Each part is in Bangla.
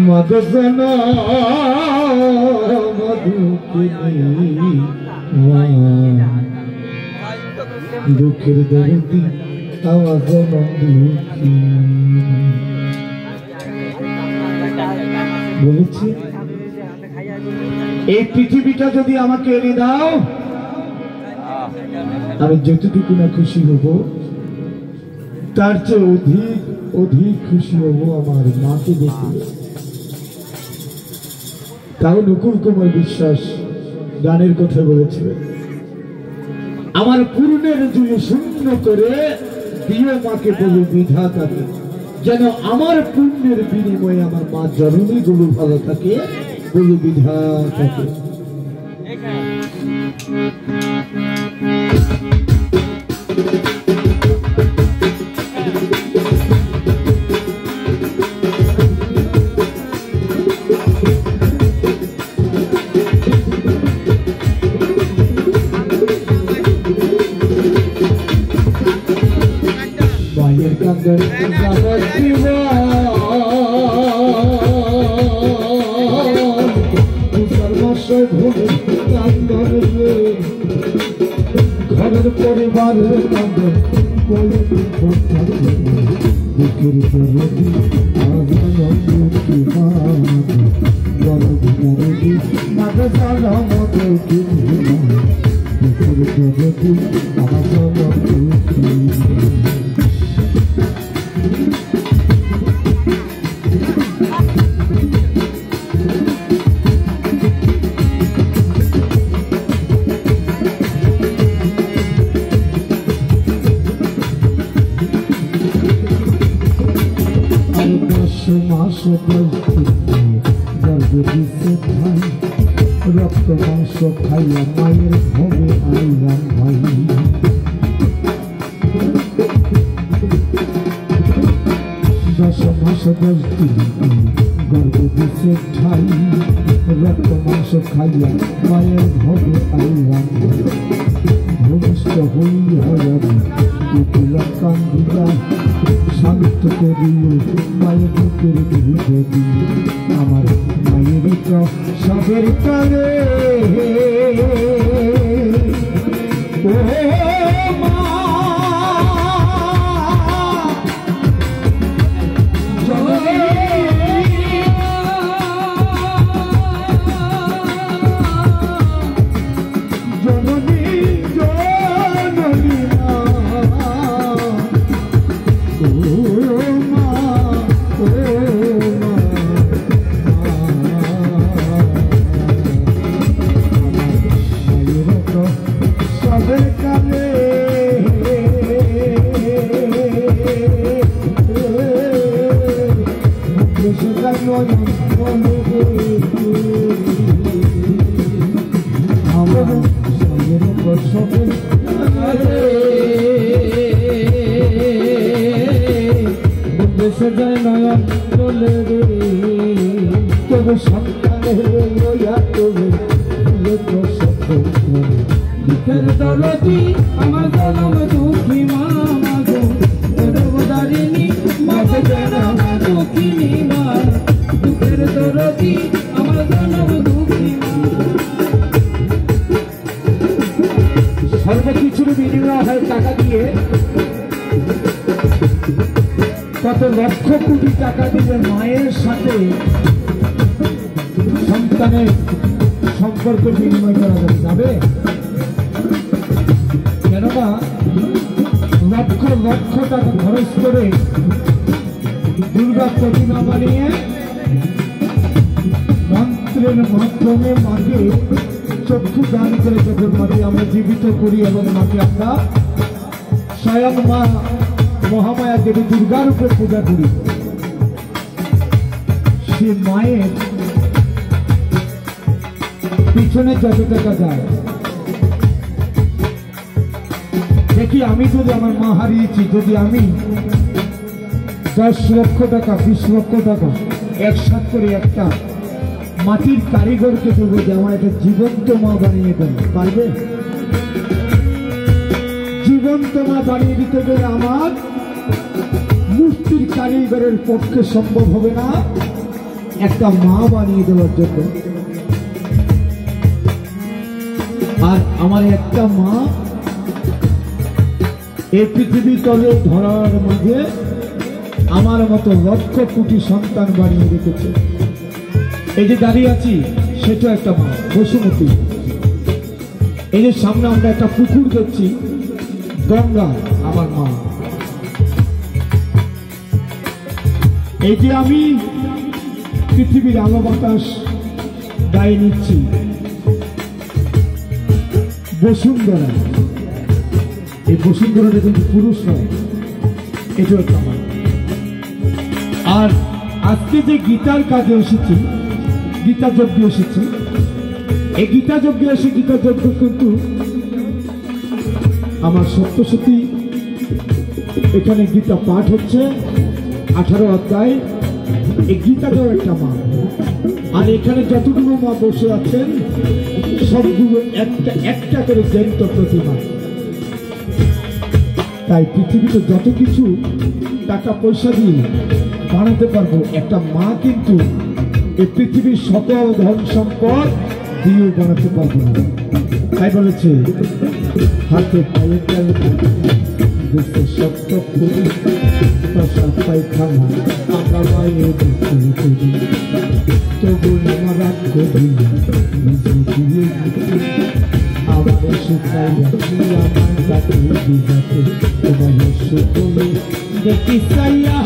মগজনা মধুকিনী দুঃখের দরদি আওয়াজ দুঃখী বলেছি এই পৃথিবীটা যদি আমাকে এনে দাও আমি যতটুকু না খুশি হব তার চেয়ে অধিক অধিক খুশি হব আমার মাকে দেখে। তাও নকুল কুমার বিশ্বাস গানের কথা বলেছিলেন, আমার পূর্ণের জুড়ে শূন্য করে দিও মাকে বলে বিধাতাকে, যেন আমার পুণ্যের বিনিময়ে আমার মা জননী গুলো ভালো থাকে বলে বিধাতাকে। ঘরের পরিবারের কাঁদে রক্ত মাংস খাইয়া মায়ের ভবে আইলাম ভাই, 10 মাস 10 দিন গর্ভ দিছে ঠাই, রক্ত মাংস খাইয়া মায়ের ভবে আইলাম ভূমিষ্ঠ হইয়া কান্দিয়া শান্ত করিও মায়ের বুকের ভিতরে আমার মায়ের সবের কালে ও মা আমার জনম দুঃখী মা মাগো দরবারিনী মা জনম দুঃখিনী মা দুঃখের দরদি আমার জনম দুঃখী মা। সর্বকিছুর বিনিময় হয় টাকা দিয়ে, কত লক্ষ কোটি টাকা দিয়ে মায়ের সাথে সন্তানের সম্পর্ক বিনিময় করা যাবে? কেননা লক্ষ লক্ষ টাকা খরচ করে দুর্গা প্রতিমা বানিয়ে মন্ত্রের মাধ্যমে মাকে চক্ষু দান করে যখন মাকে আমরা জীবিত করি এবং মাকে আমরা স্বয়ং মা মহামায়া দেবী দুর্গার উপরে পূজা করি, সে মায়ের পিছনে যত টাকা যায় দেখি, আমি যদি আমার মা হারিয়েছি, যদি আমি 10 লক্ষ টাকা 20 লক্ষ টাকা একসাথ করে একটা মাটির কারিগরকে দেবো যে আমার একটা জীবন্ত মা বানিয়ে দেন, পারবে? জীবন্ত মা বানিয়ে দিতে গেলে আমার মূর্তির কারিগরের পক্ষে সম্ভব হবে না একটা মা বানিয়ে দেওয়ার জন্য। আর আমার একটা মা এই পৃথিবী তলে ধরার মাঝে আমার মতো লক্ষ কোটি সন্তান বানিয়ে রেখেছে। এই যে দাঁড়িয়ে আছি সেটা একটা মা, বসুমতী। এই যে সামনে আমরা একটা পুকুর দেখছি, গঙ্গা আমার মা। এই যে আমি পৃথিবীর আলো বাতাস গায়ে নিচ্ছি, বসুন্ধরা। এই বসুন্ধরাটা কিন্তু পুরুষ নয়, এটাও একটা মা। আর আজকে যে গীতার কাজে এসেছি, গীতা যজ্ঞে এসেছি, এই গীতা যজ্ঞে এসে গীতা যজ্ঞ কিন্তু আমার সপ্তশতী এখানে গীতা পাঠ হচ্ছে 18 অধ্যায়। এই গীতাটাও একটা মা। আর এখানে যতগুলো মা বসে আছেন সবগুলো একটা একটা করে জ্যান্ত প্রতিমা। তাই পৃথিবীতে যত কিছু টাকা পয়সা দিয়ে বানাতে পারবো, একটা মা কিন্তু এই পৃথিবীর সকল ধন সম্পদ দিয়েও বানাতে পারবো না। তাই বলেছে হাতে পায়ে সত্য পায়খানা আমরা বাইরে তবু আমার আমার শুকাই আমার শুকলে দেখি সাইয়া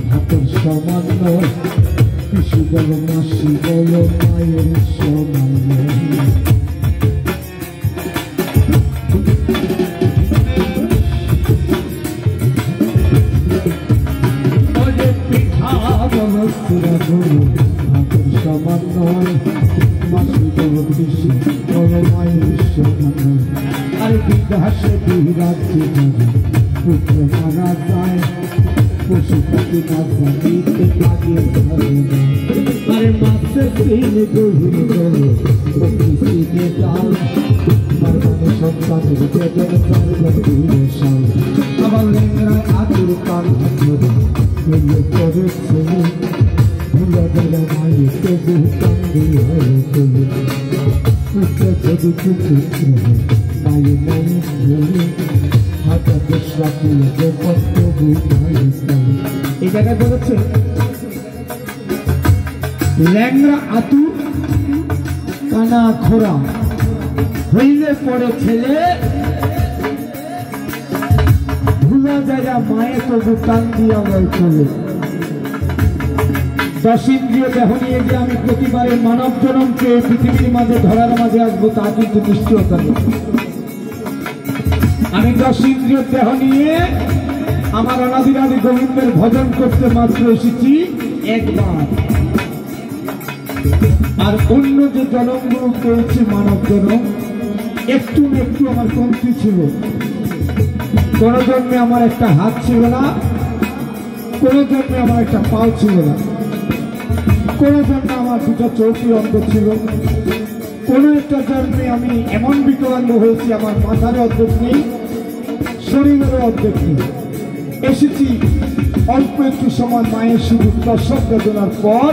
হাতের সামান্য পিসু বল মাসি বল মায়ের সামান্য পিঠা বল সুরা বল হাতের সামান্য মাসি বল পিসু বল মায়ের সামান্য। আরে বিঘাসে বিরাজ্যে পুত্র মারা যায় পশু পাখি না জানিতে আগে আরে মাছের দিন গভীর জলে পক্ষী ডাল মানে সন্তানের বেদন চারবার সাল আবার লেঙ্গড়ায় আতুর কান ধরে ফেলে করেছে ভুলা বেলা মায়ে তবু কান্দি হয়ে চলে পুত্র যদি পুত্র মায়ে মায়ে ধরে এই জায়গায় বলেছে ল্যাংড়া আতুর কানা খোরা হইলে পরে ছেলে ভুলা জায়গা মায়ে তবু কান দিয়া বল চলে। 10 ইন্দ্রিয় দেহ নিয়ে যে আমি প্রতিবারে মানব জনমকে পৃথিবীর মাঝে ধরার মাঝে আসবো তা কিন্তু নিশ্চয়তা নেই। আমি 10 ইন্দ্রিয় দেহ নিয়ে আমার অনাদিরাদি গোবিন্দের ভজন করতে মাত্র এসেছি একবার। আর অন্য যে জনমগুলো পেয়েছি মানব জনম একটু একটু আমার কমতি ছিল। কোন জন্মে আমার একটা হাত ছিল না, কোন জন্মে আমার একটা পাও ছিল না, কোন জন্মে আমার দুটো চোখই অন্ধ ছিল, কোনো একটা জন্মে আমি এমন বিকলাঙ্গ হয়েছি, আমার মাথার অর্ধেক নেই, শরীরের অর্ধেক নেই। এসেছি অল্প একটু সময় মায়ের শুধু প্রসব বেদনার পর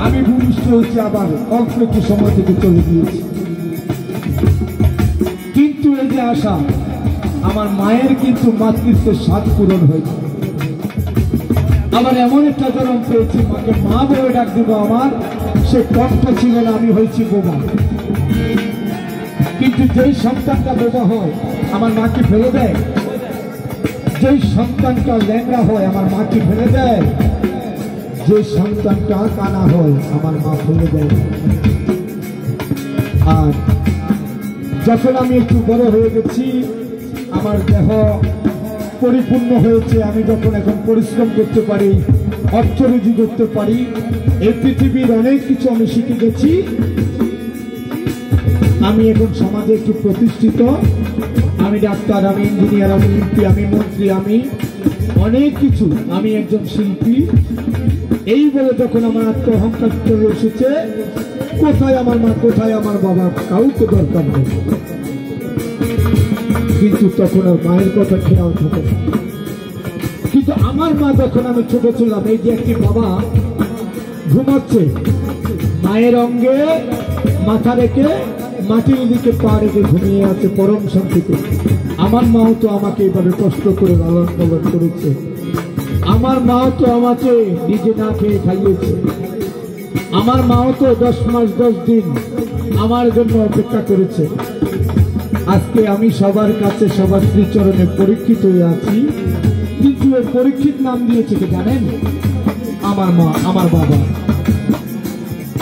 আমি ভূমিষ্ঠ হয়েছি, আবার অল্প একটু সময় থেকে চলে গিয়েছি। কিন্তু এই যে আশা, আমার মায়ের কিন্তু মাতৃত্বের স্বাদ পূরণ হয়েছে। আবার এমন একটা জন্ম পেয়েছি, মাকে মা বলে ডাক দিব, আমার সে কণ্ঠ ছিল না, আমি হয়েছি বোবা। কিন্তু যেই সন্তানটা বোবা হয় আমার মাকে ফেলে দেয়, যেই সন্তানটা ল্যাংড়া হয় আমার মাকে ফেলে দেয়, যে সন্তানটা কানা হয় আমার মা ফেলে দেয়। আর যখন আমি একটু বড় হয়ে গেছি, আমার দেহ পরিপূর্ণ হয়েছে, আমি যখন এখন পরিশ্রম করতে পারি, অর্থ রুজি করতে পারি, এই পৃথিবীর অনেক কিছু আমি শিখে গেছি। আমি এখন সমাজে একটু প্রতিষ্ঠিত, আমি ডাক্তার, আমি ইঞ্জিনিয়ার, আমি এমপি, আমি মন্ত্রী, আমি অনেক কিছু, আমি একজন শিল্পী। এই বলে যখন আমার আত্ম অহংকার চলে এসেছে, কোথায় আমার মা, কোথায় আমার বাবা, কাউকে দরকার নেই। কিন্তু তখন আর মায়ের কথা খেয়াল থাকে না। কিন্তু আমার মা যখন আমি ছোট ছিলাম, এই যে একটি বাবা ঘুমাচ্ছে, মায়ের অঙ্গে মাথা রেখে মাটির দিকে পা রেখে ঘুমিয়ে আছে পরম শান্তিতে। আমার মাও তো আমাকে এভাবে কষ্ট করে লালন পালন করেছে, আমার মাও তো আমাকে নিজে না খেয়ে খাইয়েছে, আমার মাও তো 10 মাস 10 দিন আমার জন্য অপেক্ষা করেছে। আজকে আমি সবার কাছে, সবার শ্রীচরণে পরীক্ষিত হয়ে আছি। কিন্তু এর পরীক্ষিত নাম দিয়েছে কি জানেন? আমার মা, আমার বাবা।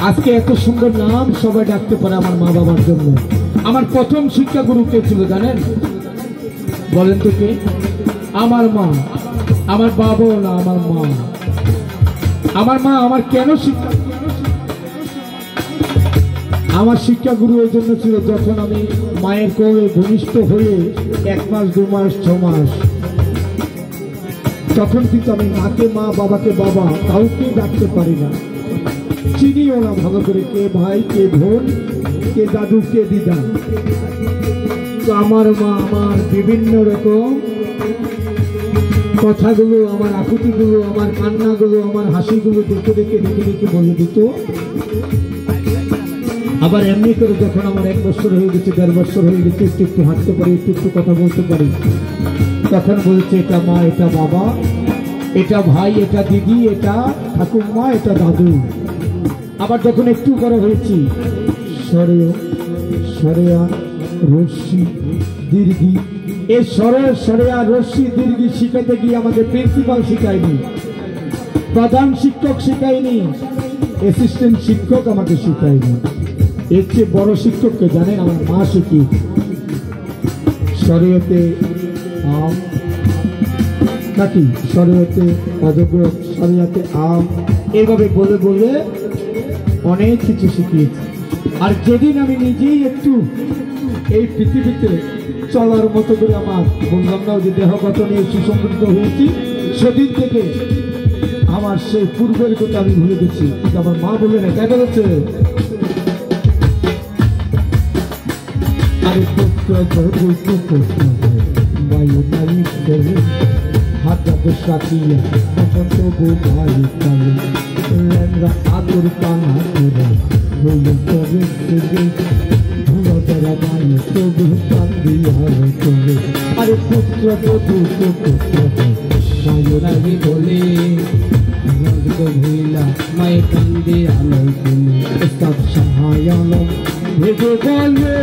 আজকে এত সুন্দর নাম সবাই ডাকতে পারে আমার মা বাবার জন্য। আমার প্রথম শিক্ষাগুরু কে ছিল জানেন? বলেন তো কে? আমার মা। আমার বাবাও না, আমার মা। আমার মা আমার কেন শিক্ষা, আমার শিক্ষাগুরু ওই জন্য ছিল, যখন আমি মায়ের কোলে ভূমিষ্ঠ হয়ে 1 মাস 2 মাস 6 মাস, তখন কিন্তু আমি মাকে মা, বাবাকে বাবা, কাউকে ডাকতে পারি না, চিনিও না ভালো করে, কে ভাই, কে বোন, কে দাদু, কে দিদা। তো আমার মা আমার বিভিন্ন রকম কথাগুলো, আমার আকুতিগুলো, আমার কান্নাগুলো, আমার হাসিগুলো দেখে দেখে দেখে দেখে বলে দিত। আবার এমনি করে যখন আমার 1 বছর হয়ে গেছে, 1.5 বছর হয়ে গেছে, একটু একটু হাঁটতে পারি, একটু একটু কথা বলতে পারি, তখন বলছে এটা মা, এটা বাবা, এটা ভাই, এটা দিদি, এটা ঠাকুরমা, এটা দাদু। আবার যখন একটু বড় হয়েছি, সরেয়া রশ্মি দীর্ঘি, এই সরেয়া রশ্মি দীর্ঘি শিখাতে গিয়ে আমাকে প্রিন্সিপাল শিখায়নি, প্রধান শিক্ষক শিখায়নি, অ্যাসিস্ট্যান্ট শিক্ষক আমাকে শিখায়নি। এর চেয়ে বড় শিক্ষককে জানেন? আমার মা শিখি। শরীয়তে আম নাকি, শরীয়তে অজগর, শরীয়তে আম, এইভাবে বলে বলে অনেক কিছু শিখিয়েছি। আর যেদিন আমি নিজেই একটু এই পৃথিবীতে চলার মতো করে, আমার বললাম না যে দেহগত নিয়ে সুসংগঠিত হয়েছি, সেদিন থেকে আমার সেই পূর্বের কথা আমি ভুলে গেছি। কিন্তু আমার মা বলে না, কেন বলেছে? আরে হাতে সাকিয়া বসন্ত বোঝাই কালে ল্যাংরা আদর কানা করে বলে তবে ধুলো তারা বাড়ি তবু কান্দি হারে করে। আরে পুত্র বধূ মায়ের আগে বলে ভুইলা মায়ের কান্দি আলোয় তুলে সব সহায় ভেবে বলে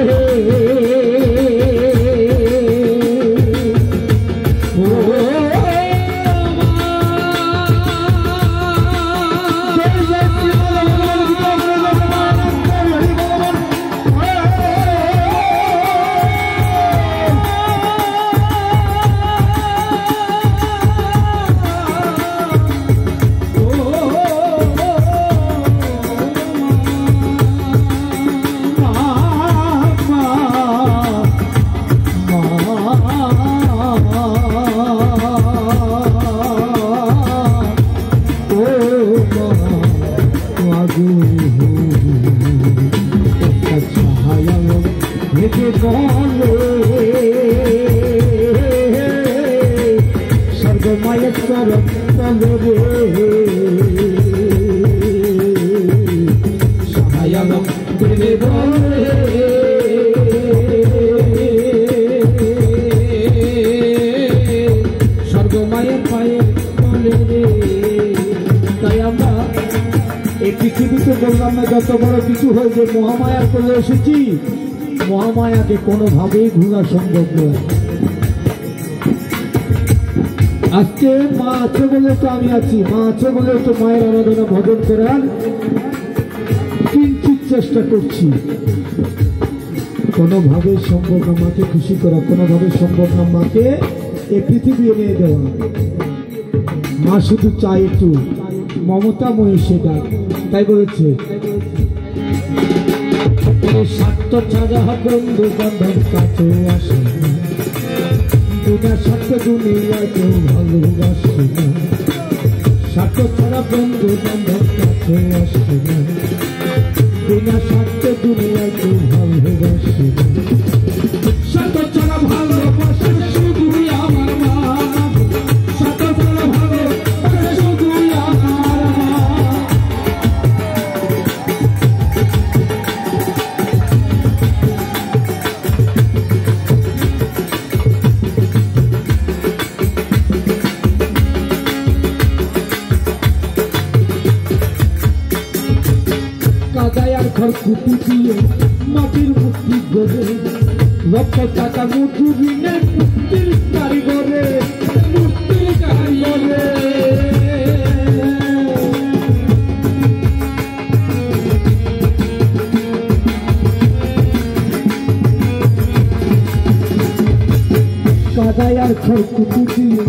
হেতু হয় যে মহামায়ার কোলে এসেছি, মহামায়াকে কোনোভাবেই ঘোরা সম্ভব নয়। আজকে মা আছে বলে তো আমি আছি, মা আছে বলে তো মায়ের আরাধনা ভজন করার কিঞ্চিত চেষ্টা করছি। কোনোভাবে সম্ভব না মাকে খুশি করা, কোনোভাবে সম্ভব না মাকে এ পৃথিবী এনে দেওয়া। মা শুধু চাই একটু মমতাময়ী সেটা, তাই বলেছে স্বার্থ ছাড়া বন্ধু বান্ধব কাছে আসে, বিনা স্বার্থে দুনিয়ায় কেউ ভালোবাসে না। স্বার্থ ছাড়া বন্ধু বান্ধব কাছে আসে না, বিনা স্বার্থে দুনিয়ায় কেউ ভালোবাসে না। স্বার্থ ছাড়া ভালোবাসে শুধুই আমার মা, স্বার্থ ছাড়া ভালোবাসে শুধুই আমার মা। কাদায়ার ঘর কুটি দিয়ে মাটির মুক্তি গড়ে, লক্ষ টাকা মজুরি নেই মুক্তির কারিগরে, মুক্তির কারিগরে। কাদায়ার ঘর কুটি দিয়ে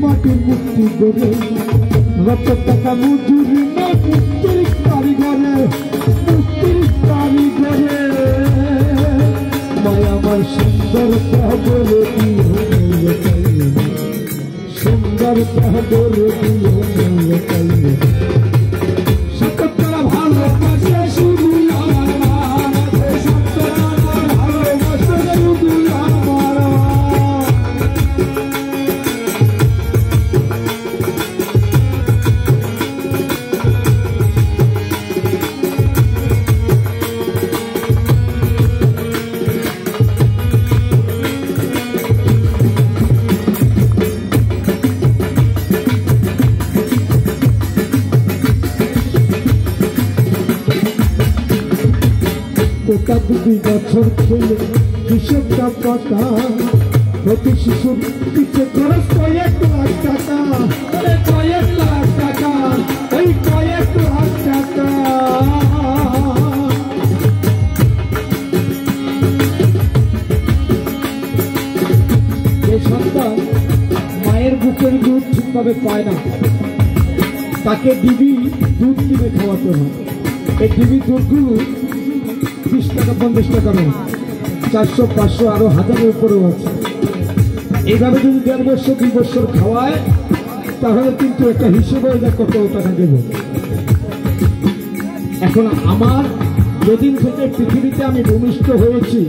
মাটির মুক্তি গড়ে, লক্ষ টাকা মজুরি নেই মুক্তির কারিগরে, মুক্তির কারিগরে। মায়া আমার সুন্দর কাবরে দিও চাইলে, সুন্দর কাবরে দিও চাইলে। সত্যটা ভালোবাসে শুধু আমার মা, সত্যটা ভালোবাসে শুধু আমার মা। ওটা 2 বছর খেলে হিসেবটা পাকা, প্রতি শিশুর পিছে খরচ কয়েক লাখ টাকা, কয়েক লাখ টাকা, ওই কয়েক লাখ টাকা। যে সন্তান মায়ের বুকের দুধ ঠিকভাবে পায় না, তাকে ডিবি দুধ কিনে খাওয়াতে হয়। এই ডিবি দুধগুলো 20 টাকা 50 টাকা নয়, 400 500 আরো 1000-এর উপরেও আছে। এইভাবে যদি 1.5 বছর 2 বছর খাওয়ায়, তাহলে কিন্তু একটা হিসেব হয়ে যায় কত টাকা দেব। এখন আমার যেদিন থেকে পৃথিবীতে আমি ভূমিষ্ঠ হয়েছি,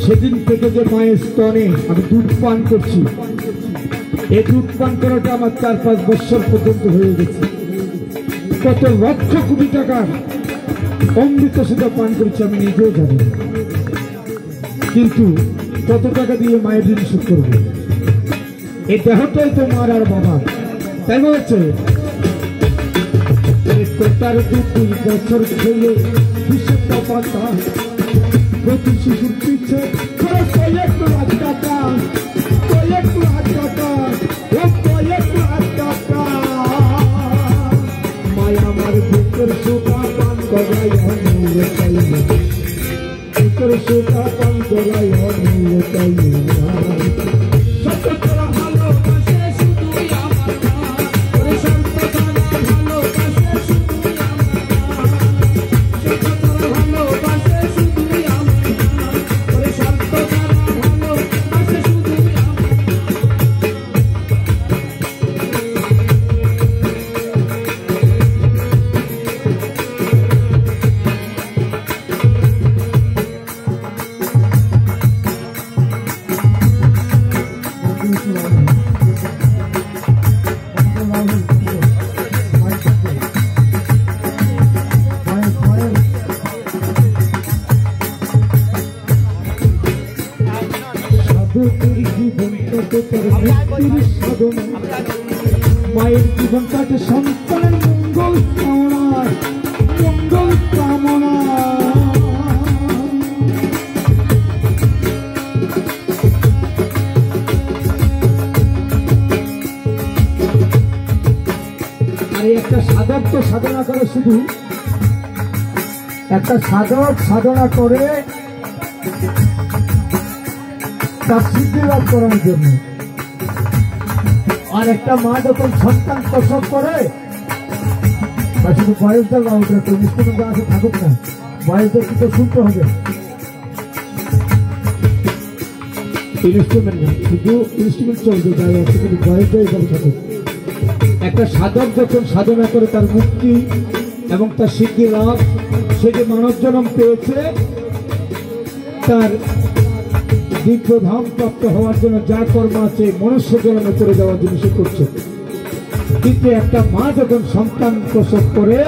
সেদিন থেকে যে মায়ের স্তনে আমি দুধ পান করছি, এই দুধ পান করাটা আমার 4-5 বছর পর্যন্ত হয়ে গেছে। কত লক্ষ কোটি টাকার অমৃত সেটা পান করছি আমি নিজেও জানি না, কিন্তু কত টাকা দিয়ে মায়ের ঋণ শোধ করবো? এই দেহটাই তো মার আর বাবা, তাই বলেছে তার 2 বছর খেলে হিসেবটা পাতা, প্রতি শিশুর পিছে খরচ কয়েক লাখ টাকা, কয়েক লাখ টাকা, ও কয়েক লাখ টাকা। মায়া আমার বুকের সোটা পান করাই অমূল্য চাইলে, বুকের সোটা পান করাই অমূল্য চাইলে। সত্যটা ভালোবাসে শুধুই আমার মা, সত্যটা ভালোবাসে শুধুই আমার মা, সত্যটা ভালোবাসে শুধুই আমার মা, সত্যটা ভালোবাসে শুধুই আমার মা। মায়ের জীবন কাটে সন্তানের মঙ্গল কামনায়, মঙ্গল কামনায়। একটা সাধক তো সাধনা করে, শুধু একটা সাধক সাধনা করে তার সিদ্ধি লাভ করার জন্য, আর একটা মা যখন সন্তান প্রসব করে, বা শুধু বয়সটা বা ওটা তো ইনস্ট্রুমেন্ট আছে থাকুক না, বয়সটা কিন্তু শুনতে হবে, ইনস্ট্রুমেন্ট না, শুধু ইনস্ট্রুমেন্ট চলবে, তাই আছে কিন্তু বয়সটাই সব থাকুক। একটা সাধক যখন সাধনা করে তার মুক্তি এবং তার সিদ্ধি লাভ, সে যে মানব জন্ম পেয়েছে তার দিব্যধাম প্রাপ্ত হওয়ার জন্য যা কর্ম আছে মনুষ্য জন্মে করে দেওয়ার জন্য সে করছে। কিন্তু একটা মা যখন সন্তান প্রসব করে